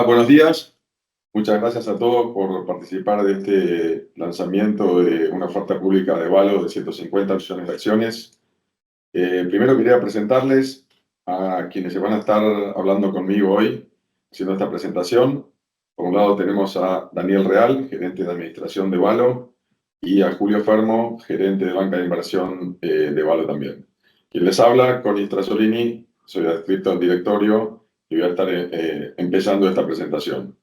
Hola, buenos días. Muchas gracias a todos por participar de este lanzamiento de una oferta pública de Valo de 150 millones de acciones. Primero quería presentarles a quienes se van a estar hablando conmigo hoy, haciendo esta presentación. Por un lado tenemos a Daniel Real, gerente de administración de Valo, y a Julio Fermo, gerente de banca de inversión de Valo también. Quien les habla, Connie Strasolini, soy adscrito al directorio y voy a estar empezando esta presentación.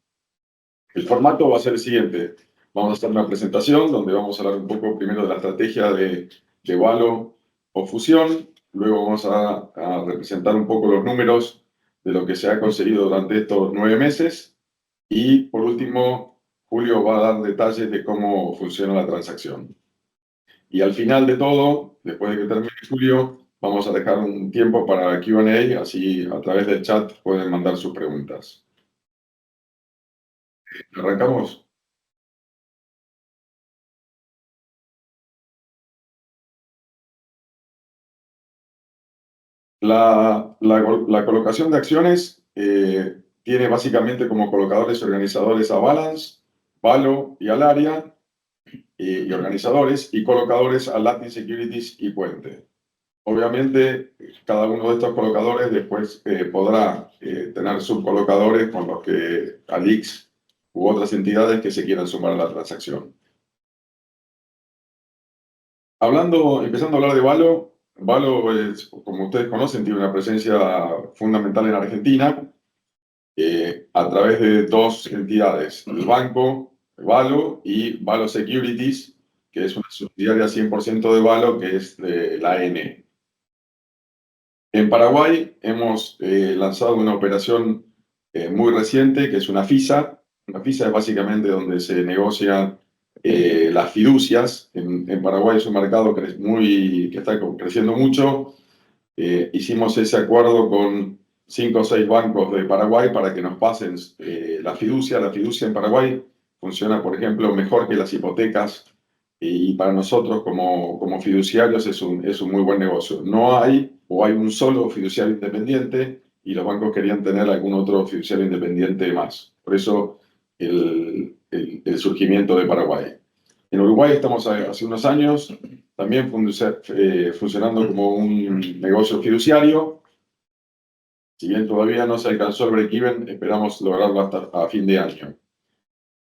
El formato va a ser el siguiente. Vamos a hacer una presentación donde vamos a hablar un poco primero de la estrategia de Valo o fusión. Luego vamos a representar un poco los números de lo que se ha conseguido durante estos 9 meses. Y por último, Julio va a dar detalles de cómo funciona la transacción. Y al final de todo, después de que termine Julio, vamos a dejar un tiempo para Q&A, así a través del chat pueden mandar sus preguntas. ¿Arrancamos? La colocación de acciones tiene básicamente como colocadores y organizadores a Balance, Valo y Alaria, y organizadores y colocadores a Latin Securities y Puente. Obviamente, cada uno de estos colocadores después podrá tener subcolocadores con los que Alix u otras entidades que se quieran sumar a la transacción. Empezando a hablar de Valo, Valo es, como ustedes conocen, tiene una presencia fundamental en Argentina a través de dos entidades, el banco Valo y Valo Securities, que es una subsidiaria 100% de Valo, que es de la N. En Paraguay hemos lanzado una operación muy reciente, que es una FISA. Una FISA es básicamente donde se negocian las fiducias. En Paraguay es un mercado que está creciendo mucho. Hicimos ese acuerdo con 5 o 6 bancos de Paraguay para que nos pasen la fiducia. La fiducia en Paraguay funciona, por ejemplo, mejor que las hipotecas y para nosotros como fiduciarios es un muy buen negocio. No hay o hay un solo fiduciario independiente y los bancos querían tener algún otro fiduciario independiente más. Por eso el surgimiento de Paraguay. En Uruguay estamos hace unos años también funcionando como un negocio fiduciario. Si bien todavía no se alcanzó el break-even, esperamos lograrlo hasta a fin de año.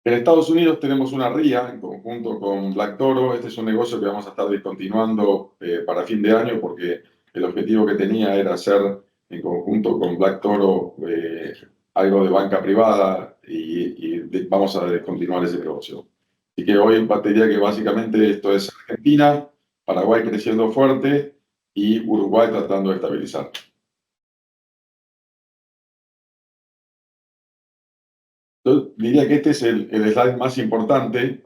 En Estados Unidos tenemos una RIA en conjunto con Black Toro. Este es un negocio que vamos a estar discontinuando para fin de año porque el objetivo que tenía era hacer en conjunto con Black Toro algo de banca privada y vamos a descontinuar ese negocio. Así que hoy diría que básicamente esto es Argentina, Paraguay creciendo fuerte y Uruguay tratando de estabilizar. Yo diría que este es el slide más importante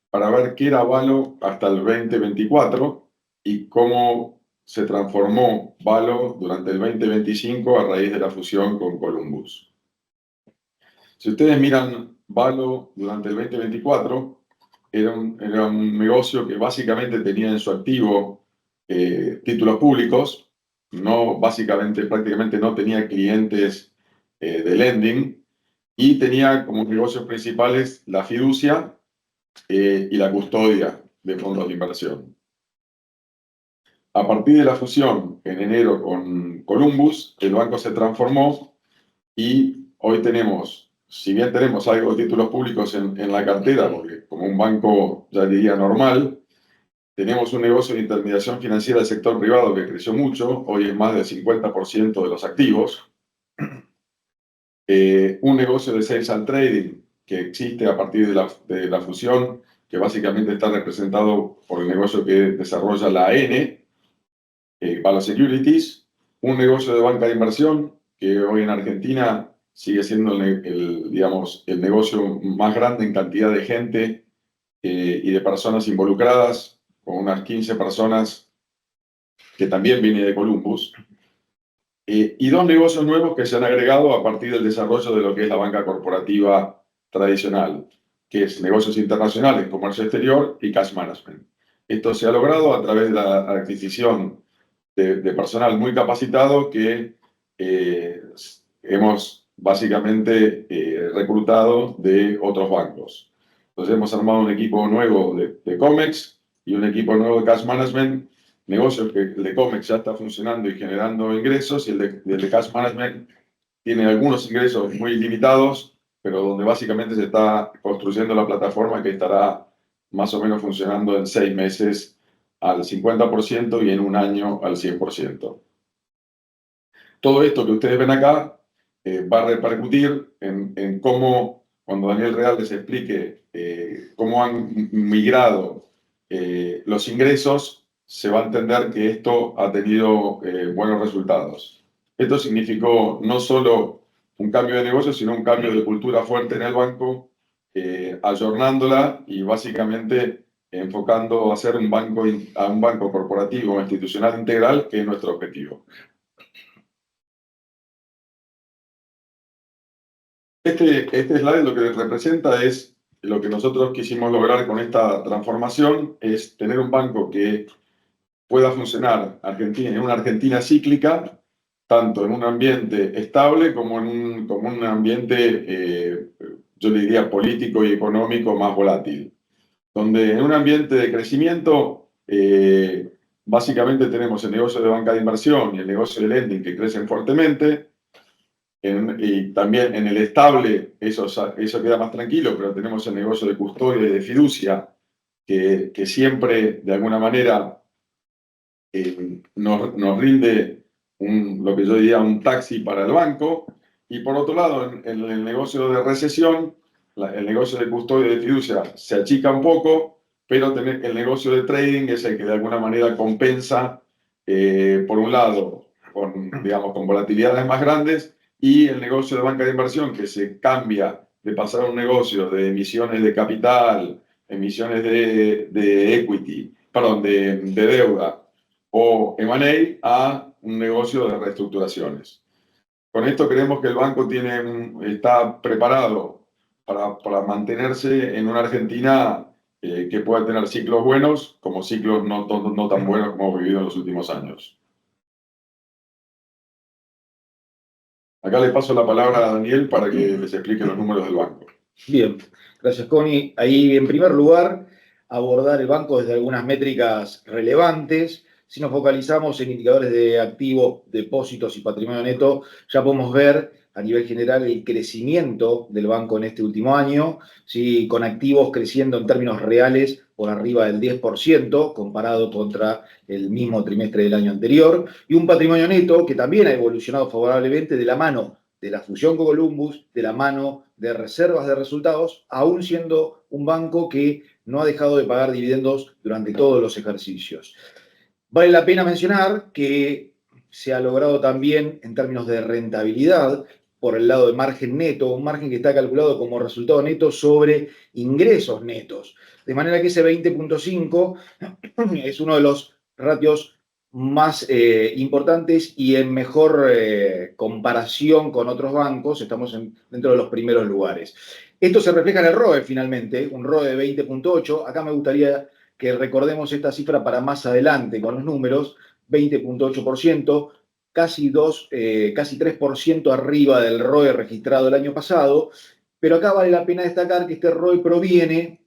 para ver qué era Valo hasta el 2024 y cómo se transformó Valo durante el 2025 a raíz de la fusión con Columbus. Si ustedes miran Valo durante el 2024, era un negocio que básicamente tenía en su activo títulos públicos, prácticamente no tenía clientes de lending y tenía como negocios principales la fiducia y la custodia de fondos de inversión. A partir de la fusión en enero con Columbus, el banco se transformó y hoy tenemos, si bien tenemos algo de títulos públicos en la cartera, porque como un banco ya diría normal, tenemos un negocio de intermediación financiera del sector privado que creció mucho, hoy es más del 50% de los activos. Un negocio de sales and trading que existe a partir de la fusión, que básicamente está representado por el negocio que desarrolla la N, Valo Securities. Un negocio de banca de inversión que hoy en Argentina sigue siendo el negocio más grande en cantidad de gente y de personas involucradas, con unas 15 personas que también viene de Columbus. Y 2 negocios nuevos que se han agregado a partir del desarrollo de lo que es la banca corporativa tradicional, que es negocios internacionales, comercio exterior y cash management. Esto se ha logrado a través de la adquisición de personal muy capacitado que hemos básicamente reclutado de otros bancos. Entonces hemos armado un equipo nuevo de COMEX y un equipo nuevo de Cash Management, negocios que el de COMEX ya está funcionando y generando ingresos, y el de Cash Management tiene algunos ingresos muy limitados, pero donde básicamente se está construyendo la plataforma que estará más o menos funcionando en 6 meses al 50% y en un año al 100%. Todo esto que ustedes ven acá va a repercutir en cómo, cuando Daniel Real les explique cómo han migrado los ingresos, se va a entender que esto ha tenido buenos resultados. Esto significó no solo un cambio de negocio, sino un cambio de cultura fuerte en el banco, ayornándola y básicamente enfocando a ser un banco corporativo institucional integral, que es nuestro objetivo. Este slide lo que representa es lo que nosotros quisimos lograr con esta transformación, es tener un banco que pueda funcionar en una Argentina cíclica, tanto en un ambiente estable como en un ambiente, yo le diría, político y económico más volátil. Donde en un ambiente de crecimiento, básicamente tenemos el negocio de banca de inversión y el negocio de lending que crecen fuertemente. Y también en el estable eso queda más tranquilo, pero tenemos el negocio de custodia y de fiducia que siempre, de alguna manera, nos rinde lo que yo diría un taxi para el banco. Y por otro lado, en el negocio de recesión, el negocio de custodia y de fiducia se achica un poco, pero el negocio de trading es el que de alguna manera compensa, por un lado, digamos, con volatilidades más grandes, y el negocio de banca de inversión, que se cambia de pasar a un negocio de emisiones de capital, emisiones de equity, perdón, de deuda, o M&A a un negocio de reestructuraciones. Con esto creemos que el banco está preparado para mantenerse en una Argentina que pueda tener ciclos buenos como ciclos no tan buenos como hemos vivido en los últimos años. Acá le paso la palabra a Daniel para que les explique los números del banco. Bien, gracias Connie. Ahí, en primer lugar, abordar el banco desde algunas métricas relevantes. Si nos focalizamos en indicadores de activo, depósitos y patrimonio neto, ya podemos ver a nivel general el crecimiento del banco en este último año, ¿sí? Con activos creciendo en términos reales por arriba del 10% comparado contra el mismo trimestre del año anterior, y un patrimonio neto que también ha evolucionado favorablemente de la mano de la fusión con Columbus, de la mano de reservas de resultados, aún siendo un banco que no ha dejado de pagar dividendos durante todos los ejercicios. Vale la pena mencionar que se ha logrado también en términos de rentabilidad por el lado de margen neto, un margen que está calculado como resultado neto sobre ingresos netos. De manera que ese 20.5 es uno de los ratios más importantes y en mejor comparación con otros bancos, estamos dentro de los primeros lugares. Esto se refleja en el ROE finalmente, un ROE de 20.8. Acá me gustaría que recordemos esta cifra para más adelante con los números, 20.8%, casi 3% arriba del ROE registrado el año pasado, pero acá vale la pena destacar que este ROE proviene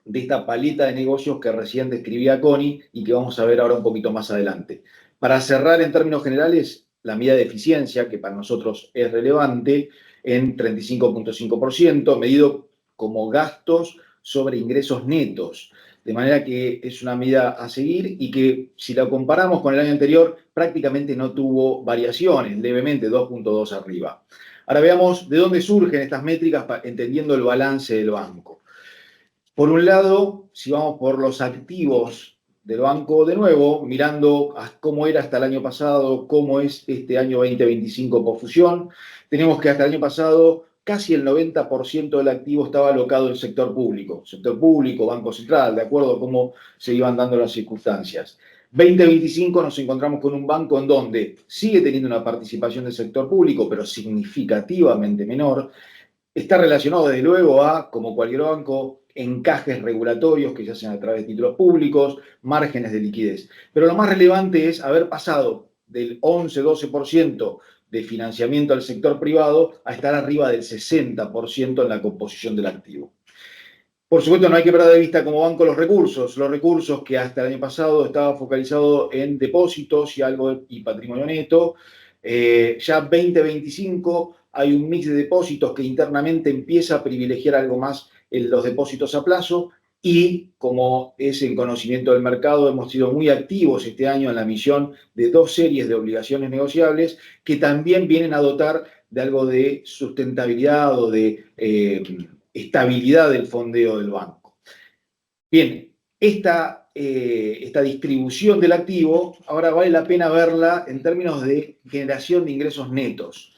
de esta paleta de negocios que recién describía Connie y que vamos a ver ahora un poquito más adelante. Para cerrar en términos generales, la medida de eficiencia, que para nosotros es relevante, en 35.5%, medido como gastos sobre ingresos netos. De manera que es una medida a seguir y que si la comparamos con el año anterior prácticamente no tuvo variaciones, levemente 2.2 arriba. Ahora veamos de dónde surgen estas métricas entendiendo el balance del banco. Por un lado, si vamos por los activos del banco de nuevo, mirando a cómo era hasta el año pasado, cómo es este año 2025 por fusión, tenemos que hasta el año pasado casi el 90% del activo estaba alocado en sector público, Banco Central, de acuerdo a cómo se iban dando las circunstancias. 2025 nos encontramos con un banco en donde sigue teniendo una participación del sector público, pero significativamente menor. Está relacionado desde luego a, como cualquier banco, encajes regulatorios que se hacen a través de títulos públicos, márgenes de liquidez. Pero lo más relevante es haber pasado del 11-12% de financiamiento al sector privado a estar arriba del 60% en la composición del activo. Por supuesto, no hay que perder de vista como banco los recursos que hasta el año pasado estaba focalizado en depósitos y patrimonio neto. Ya 2025 hay un mix de depósitos que internamente empieza a privilegiar algo más en los depósitos a plazo y, como es en conocimiento del mercado, hemos sido muy activos este año en la emisión de 2 series de obligaciones negociables que también vienen a dotar de algo de sustentabilidad o de estabilidad del fondeo del banco. Bien, esta distribución del activo ahora vale la pena verla en términos de generación de ingresos netos.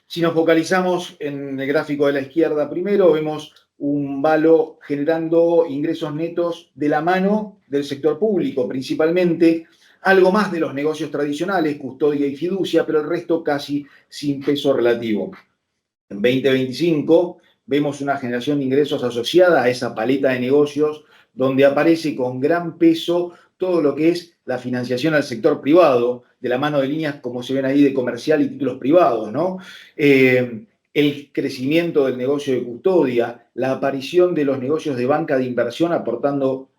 Si nos focalizamos en el gráfico de la izquierda primero, vemos un Valo generando ingresos netos de la mano del sector público, principalmente, algo más de los negocios tradicionales, custodia y fiducia, pero el resto casi sin peso relativo. En 2025 vemos una generación de ingresos asociada a esa paleta de negocios donde aparece con gran peso todo lo que es la financiación al sector privado, de la mano de líneas como se ven ahí de comercial y títulos privados, ¿no? El crecimiento del negocio de custodia, la aparición de los negocios de banca de inversión aportando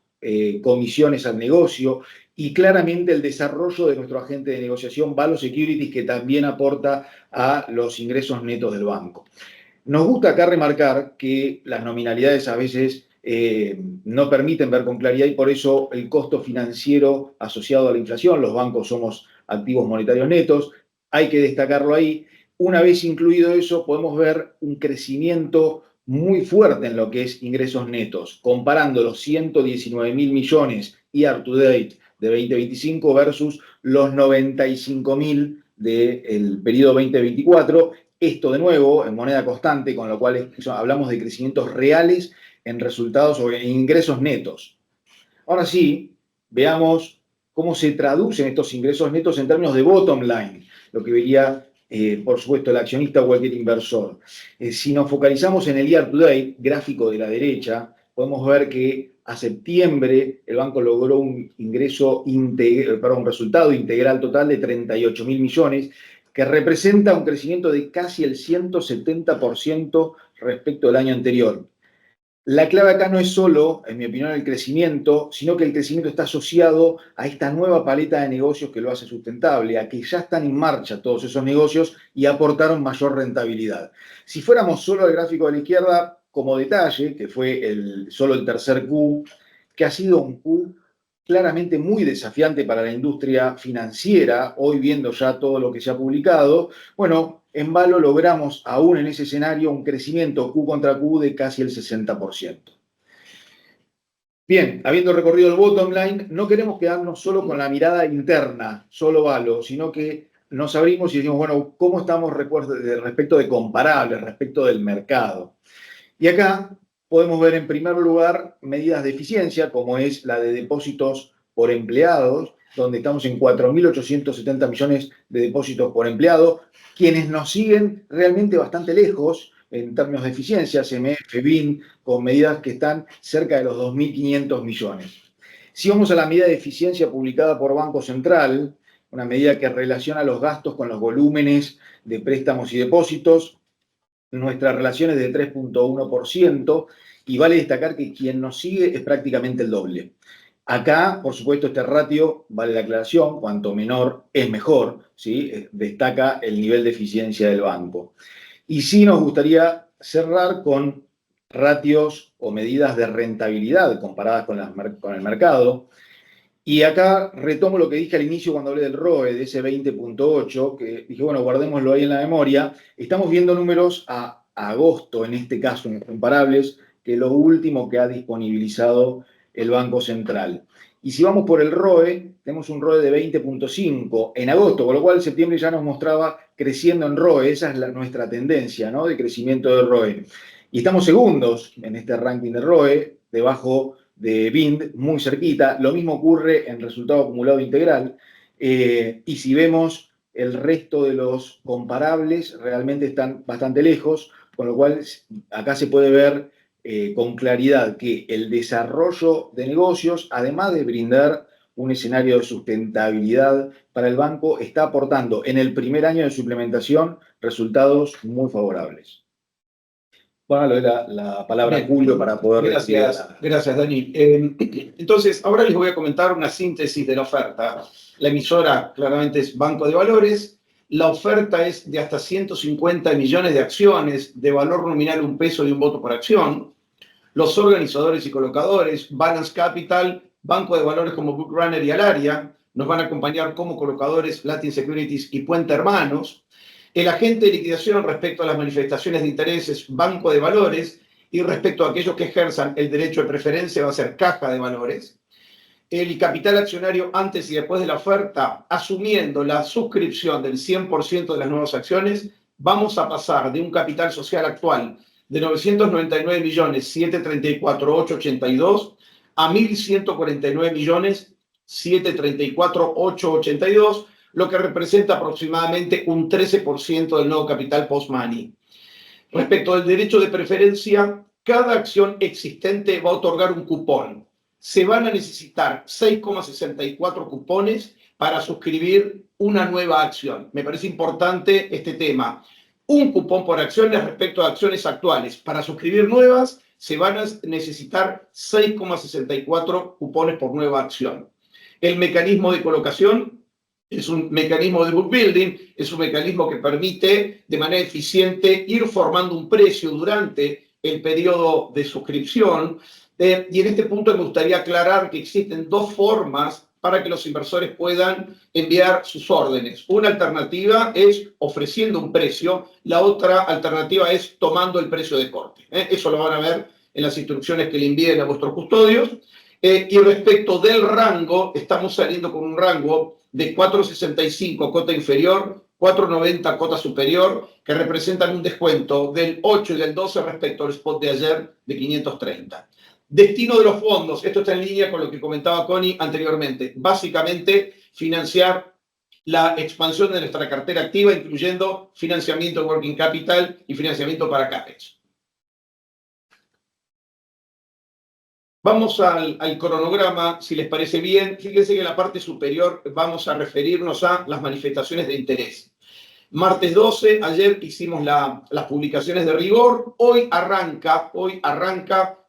comisiones al negocio y claramente el desarrollo de nuestro agente de negociación, Valo Securities, que también aporta a los ingresos netos del banco. Nos gusta acá remarcar que las nominalidades a veces no permiten ver con claridad y por eso el costo financiero asociado a la inflación, los bancos somos activos monetarios netos, hay que destacarlo ahí. Una vez incluido eso, podemos ver un crecimiento muy fuerte en lo que es ingresos netos, comparando los 119.000 millones year to date de 2025 versus los 95.000 del periodo 2024. Esto de nuevo en moneda constante, con lo cual hablamos de crecimientos reales en resultados o en ingresos netos. Ahora sí, veamos cómo se traducen estos ingresos netos en términos de bottom line, lo que vería, por supuesto, el accionista o cualquier inversor. Si nos focalizamos en el year to date, gráfico de la derecha, podemos ver que a septiembre el banco logró un resultado integral total de 38.000 millones, que representa un crecimiento de casi el 170% respecto al año anterior. La clave acá no es solo, en mi opinión, el crecimiento, sino que el crecimiento está asociado a esta nueva paleta de negocios que lo hace sustentable, a que ya están en marcha todos esos negocios y aportaron mayor rentabilidad. Si fuéramos solo al gráfico de la izquierda, como detalle, que fue solo el tercer Q, que ha sido un Q claramente muy desafiante para la industria financiera, hoy viendo ya todo lo que se ha publicado, bueno, en Valo logramos aún en ese escenario un crecimiento Q contra Q de casi el 60%. Bien, habiendo recorrido el bottom line, no queremos quedarnos solo con la mirada interna, solo Valo, sino que nos abrimos y decimos, bueno, ¿cómo estamos respecto de comparables, respecto del mercado? Y acá podemos ver en primer lugar medidas de eficiencia, como es la de depósitos por empleados, donde estamos en 4.870 millones de depósitos por empleado, quienes nos siguen realmente bastante lejos en términos de eficiencia, CMF, BIN, con medidas que están cerca de los 2.500 millones. Si vamos a la medida de eficiencia publicada por Banco Central, una medida que relaciona los gastos con los volúmenes de préstamos y depósitos, nuestra relación es de 3.1% y vale destacar que quien nos sigue es prácticamente el doble. Acá, por supuesto, este ratio, vale la aclaración, cuanto menor es mejor, ¿sí? Destaca el nivel de eficiencia del banco. Y sí nos gustaría cerrar con ratios o medidas de rentabilidad comparadas con el mercado. Y acá retomo lo que dije al inicio cuando hablé del ROE, de ese 20.8, que dije, bueno, guardémoslo ahí en la memoria. Estamos viendo números a agosto, en este caso, en comparables, que es lo último que ha disponibilizado el Banco Central. Y si vamos por el ROE, tenemos un ROE de 20.5 en agosto, con lo cual septiembre ya nos mostraba creciendo en ROE. Esa es nuestra tendencia, ¿no?, de crecimiento del ROE. Y estamos segundos en este ranking de ROE, debajo de BIND, muy cerquita. Lo mismo ocurre en resultado acumulado integral. Y si vemos el resto de los comparables, realmente están bastante lejos, con lo cual acá se puede ver con claridad que el desarrollo de negocios, además de brindar un escenario de sustentabilidad para el banco, está aportando en el primer año de su implementación resultados muy favorables. Bueno, le doy la palabra a Julio para poder... Gracias, Dani. Entonces, ahora les voy a comentar una síntesis de la oferta. La emisora claramente es Banco de Valores. La oferta es de hasta 150 millones de acciones, de valor nominal $1 y un voto por acción. Los organizadores y colocadores, Balance Capital, Banco de Valores como Bookrunner y Alaria, nos van a acompañar como colocadores Latin Securities y Puente Hermanos. El agente de liquidación respecto a las manifestaciones de intereses, Banco de Valores, y respecto a aquellos que ejerzan el derecho de preferencia va a ser Caja de Valores. El capital accionario antes y después de la oferta, asumiendo la suscripción del 100% de las nuevas acciones, vamos a pasar de un capital social actual de 999.734.882 a 1.149.734.882, lo que representa aproximadamente un 13% del nuevo capital post-money. Respecto al derecho de preferencia, cada acción existente va a otorgar un cupón. Se van a necesitar 6,64 cupones para suscribir una nueva acción. Me parece importante este tema. Un cupón por acciones respecto a acciones actuales. Para suscribir nuevas, se van a necesitar 6,64 cupones por nueva acción. El mecanismo de colocación es un mecanismo de book building, es un mecanismo que permite de manera eficiente ir formando un precio durante el periodo de suscripción. Y en este punto me gustaría aclarar que existen dos formas para que los inversores puedan enviar sus órdenes. Una alternativa es ofreciendo un precio, la otra alternativa es tomando el precio de corte. Eso lo van a ver en las instrucciones que le envíen a vuestros custodios. Y respecto del rango, estamos saliendo con un rango de 4.65 cota inferior, 4.90 cota superior, que representan un descuento del 8 y del 12 respecto al spot de ayer de 530. Destino de los fondos, esto está en línea con lo que comentaba Connie anteriormente. Básicamente, financiar la expansión de nuestra cartera activa, incluyendo financiamiento de working capital y financiamiento para CAPEX. Vamos al cronograma, si les parece bien. Fíjense que en la parte superior vamos a referirnos a las manifestaciones de interés. Martes 12, ayer hicimos las publicaciones de rigor. Hoy arranca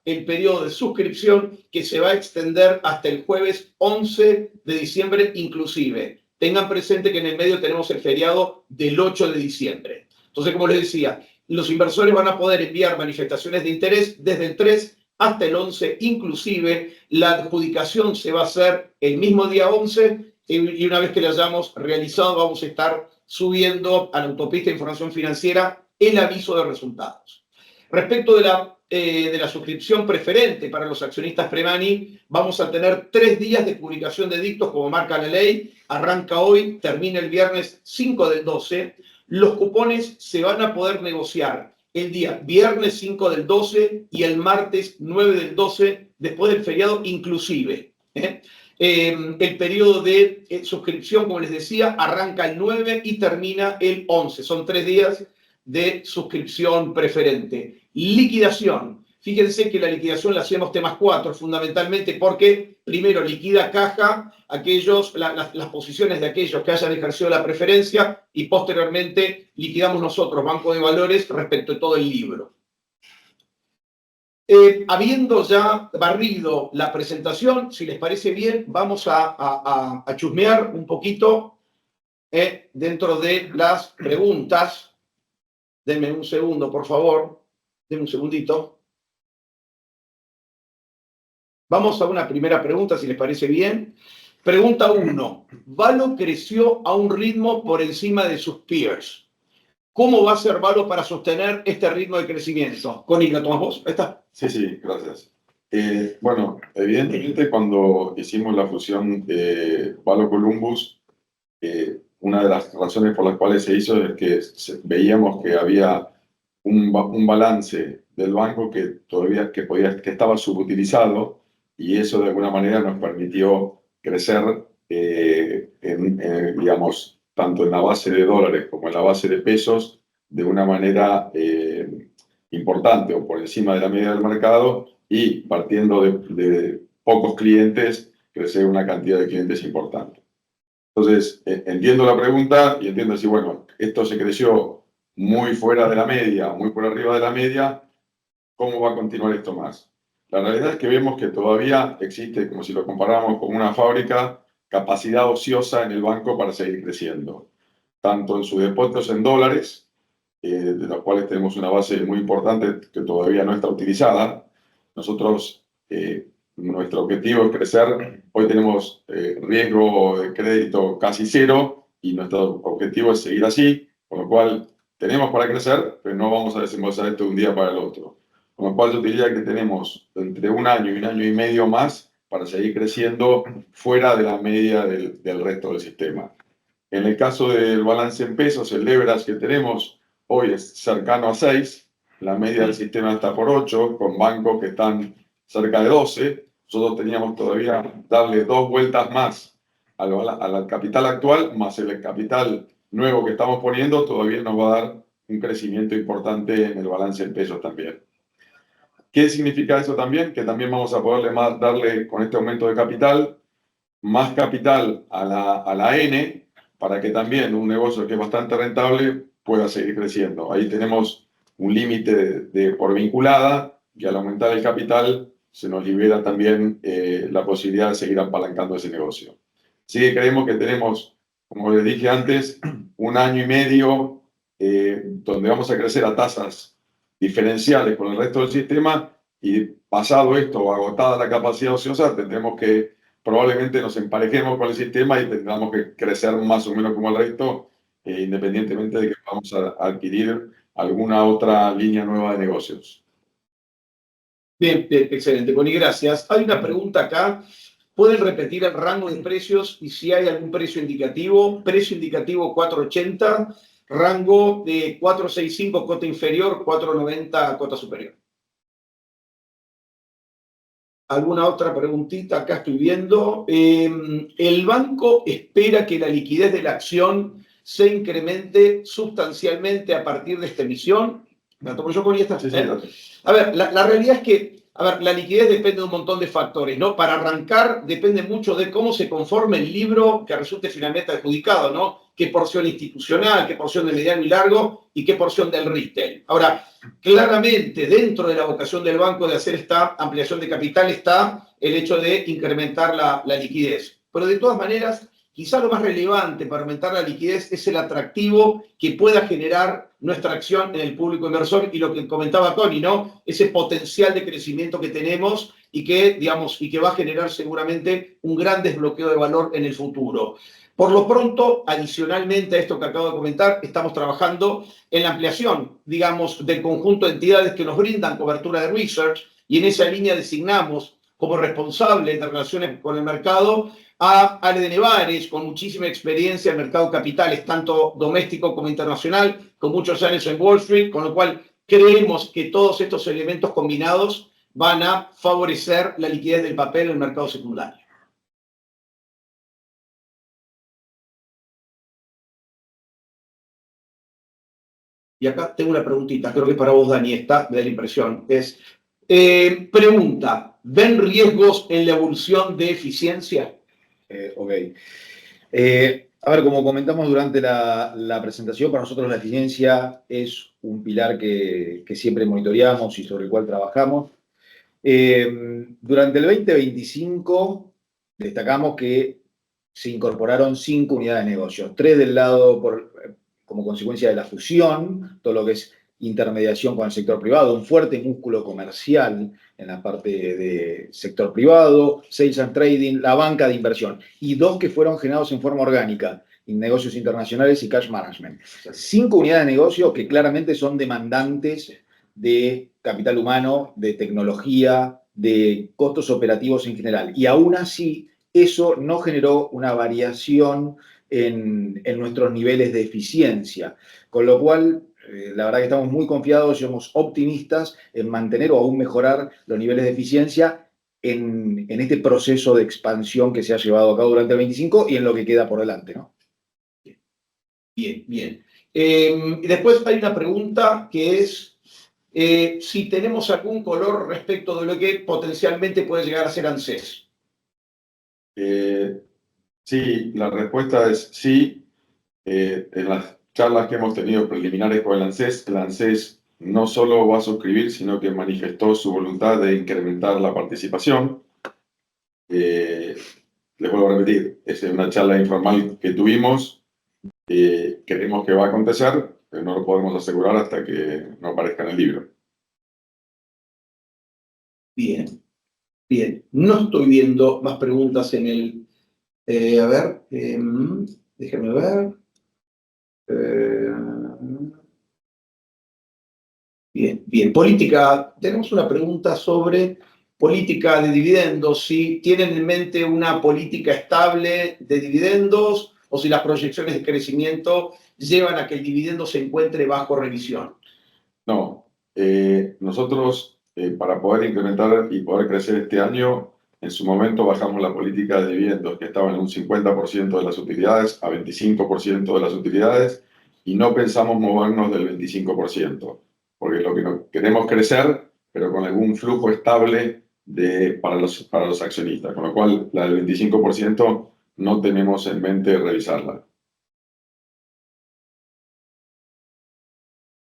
el periodo de suscripción que se va a extender hasta el jueves 11 de diciembre inclusive. Tengan presente que en el medio tenemos el feriado del 8 de diciembre. Entonces, como les decía, los inversores van a poder enviar manifestaciones de interés desde el 3 hasta el 11 inclusive. La adjudicación se va a hacer el mismo día 11 y una vez que la hayamos realizado vamos a estar subiendo a la autopista de información financiera el aviso de resultados. Respecto de la suscripción preferente para los accionistas pre-money, vamos a tener 3 días de publicación de dictos como marca la ley. Arranca hoy, termina el viernes 5 del 12. Los cupones se van a poder negociar el día viernes 5 del 12 y el martes 9 del 12, después del feriado inclusive. El periodo de suscripción, como les decía, arranca el 9 y termina el 11. Son 3 días de suscripción preferente. Liquidación. Fíjense que la liquidación la hacemos T+4 fundamentalmente porque primero liquida caja las posiciones de aquellos que hayan ejercido la preferencia y posteriormente liquidamos nosotros, Banco de Valores, respecto de todo el libro. Habiendo ya barrido la presentación, si les parece bien, vamos a chusmear un poquito dentro de las preguntas. Denme un segundo, por favor. Denme un segundito. Vamos a una primera pregunta, si les parece bien. Pregunta 1. Valo creció a un ritmo por encima de sus peers. ¿Cómo va a ser Valo para sostener este ritmo de crecimiento? Connie, ¿la tomas vos? ¿Ahí está? Sí, gracias. Bueno, evidentemente cuando hicimos la fusión de Valo Columbus, una de las razones por las cuales se hizo es que veíamos que había un balance del banco que estaba subutilizado y eso de alguna manera nos permitió crecer, digamos, tanto en la base de dólares como en la base de pesos de una manera importante o por encima de la media del mercado y partiendo de pocos clientes crecer una cantidad de clientes importante. Entonces, entiendo la pregunta y entiendo si, bueno, esto se creció muy fuera de la media, muy por arriba de la media, ¿cómo va a continuar esto más? La realidad es que vemos que todavía existe, como si lo comparáramos con una fábrica, capacidad ociosa en el banco para seguir creciendo, tanto en sus depósitos en dólares, de los cuales tenemos una base muy importante que todavía no está utilizada. Nosotros, nuestro objetivo es crecer. Hoy tenemos riesgo de crédito casi cero y nuestro objetivo es seguir así, con lo cual tenemos para crecer, pero no vamos a desembolsar esto de un día para el otro. Con lo cual yo diría que tenemos entre un año y medio más para seguir creciendo fuera de la media del resto del sistema. En el caso del balance en pesos, el leverage que tenemos hoy es cercano a 6, la media del sistema está por 8, con bancos que están cerca de 12. Nosotros teníamos todavía darle 2 vueltas más al capital actual, más el capital nuevo que estamos poniendo, todavía nos va a dar un crecimiento importante en el balance en pesos también. ¿Qué significa eso también? Que también vamos a poderle darle con este aumento de capital, más capital a la N, para que también un negocio que es bastante rentable pueda seguir creciendo. Ahí tenemos un límite por vinculada, y al aumentar el capital se nos libera también la posibilidad de seguir apalancando ese negocio. Así que creemos que tenemos, como les dije antes, un año y medio donde vamos a crecer a tasas diferenciales con el resto del sistema, y pasado esto, agotada la capacidad ociosa, tendremos que probablemente nos emparejemos con el sistema y tendremos que crecer más o menos como el resto, independientemente de que vamos a adquirir alguna otra línea nueva de negocios. Bien, bien, excelente, Connie, gracias. Hay una pregunta acá. ¿Pueden repetir el rango de precios y si hay algún precio indicativo? Precio indicativo 4.80, rango de 4.65, cota inferior, 4.90, cota superior. ¿Alguna otra preguntita? Acá estoy viendo. El banco espera que la liquidez de la acción se incremente sustancialmente a partir de esta emisión. ¿La tomo yo, Connie? Sí, sí, a ver, la realidad es que la liquidez depende de un montón de factores, ¿no? Para arrancar, depende mucho de cómo se conforme el libro que resulte finalmente adjudicado, ¿no? Qué porción institucional, qué porción de mediano y largo y qué porción del retail. Ahora, claramente, dentro de la vocación del banco de hacer esta ampliación de capital está el hecho de incrementar la liquidez. Pero de todas maneras, quizá lo más relevante para aumentar la liquidez es el atractivo que pueda generar nuestra acción en el público inversor y lo que comentaba Tony, ¿no? Ese potencial de crecimiento que tenemos y que, digamos, y que va a generar seguramente un gran desbloqueo de valor en el futuro. Por lo pronto, adicionalmente a esto que acabo de comentar, estamos trabajando en la ampliación, digamos, del conjunto de entidades que nos brindan cobertura de research, y en esa línea designamos como responsable de relaciones con el mercado a Ale de Nevares, con muchísima experiencia en mercado de capitales, tanto doméstico como internacional, con muchos años en Wall Street, con lo cual creemos que todos estos elementos combinados van a favorecer la liquidez del papel en el mercado secundario. Y acá tengo una preguntita, creo que es para vos, Dani, esta, me da la impresión. Pregunta, ¿ven riesgos en la evolución de eficiencia? Ok. A ver, como comentamos durante la presentación, para nosotros la eficiencia es un pilar que siempre monitoreamos y sobre el cual trabajamos. Durante el 2025 destacamos que se incorporaron 5 unidades de negocio, 3 del lado como consecuencia de la fusión, todo lo que es intermediación con el sector privado, un fuerte músculo comercial en la parte de sector privado, sales and trading, la banca de inversión, y 2 que fueron generados en forma orgánica, en negocios internacionales y cash management. 5 unidades de negocio que claramente son demandantes de capital humano, de tecnología, de costos operativos en general. Y aún así, eso no generó una variación en nuestros niveles de eficiencia. Con lo cual, la verdad que estamos muy confiados y somos optimistas en mantener o aún mejorar los niveles de eficiencia en este proceso de expansión que se ha llevado a cabo durante el 25 y en lo que queda por delante, ¿no? Bien, bien. Después hay una pregunta que es si tenemos algún color respecto de lo que potencialmente puede llegar a ser ANSES. Sí, la respuesta es sí. En las charlas que hemos tenido preliminares con el ANSES no solo va a suscribir, sino que manifestó su voluntad de incrementar la participación. Les vuelvo a repetir, es una charla informal que tuvimos. Creemos que va a acontecer, pero no lo podemos asegurar hasta que no aparezca en el libro. Bien, bien. No estoy viendo más preguntas en el... a ver, déjenme ver. Bien, bien. Política, tenemos una pregunta sobre política de dividendos. Si tienen en mente una política estable de dividendos o si las proyecciones de crecimiento llevan a que el dividendo se encuentre bajo revisión. No, nosotros para poder incrementar y poder crecer este año, en su momento bajamos la política de dividendos que estaba en un 50% de las utilidades a 25% de las utilidades y no pensamos movernos del 25%, porque lo que queremos crecer, pero con algún flujo estable para los accionistas, con lo cual la del 25% no tenemos en mente revisarla.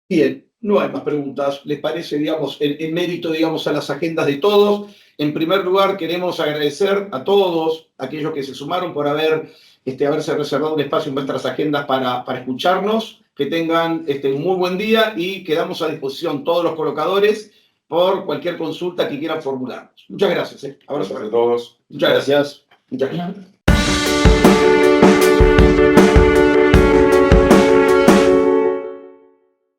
Bien, no hay más preguntas. ¿Les parece, digamos, en mérito, digamos, a las agendas de todos? En primer lugar, queremos agradecer a todos aquellos que se sumaron por haberse reservado un espacio en nuestras agendas para escucharnos. Que tengan un muy buen día y quedamos a disposición todos los colocadores por cualquier consulta que quieran formularnos. Muchas gracias. Abrazo Gracias a todos. Muchas gracias. Muchas gracias.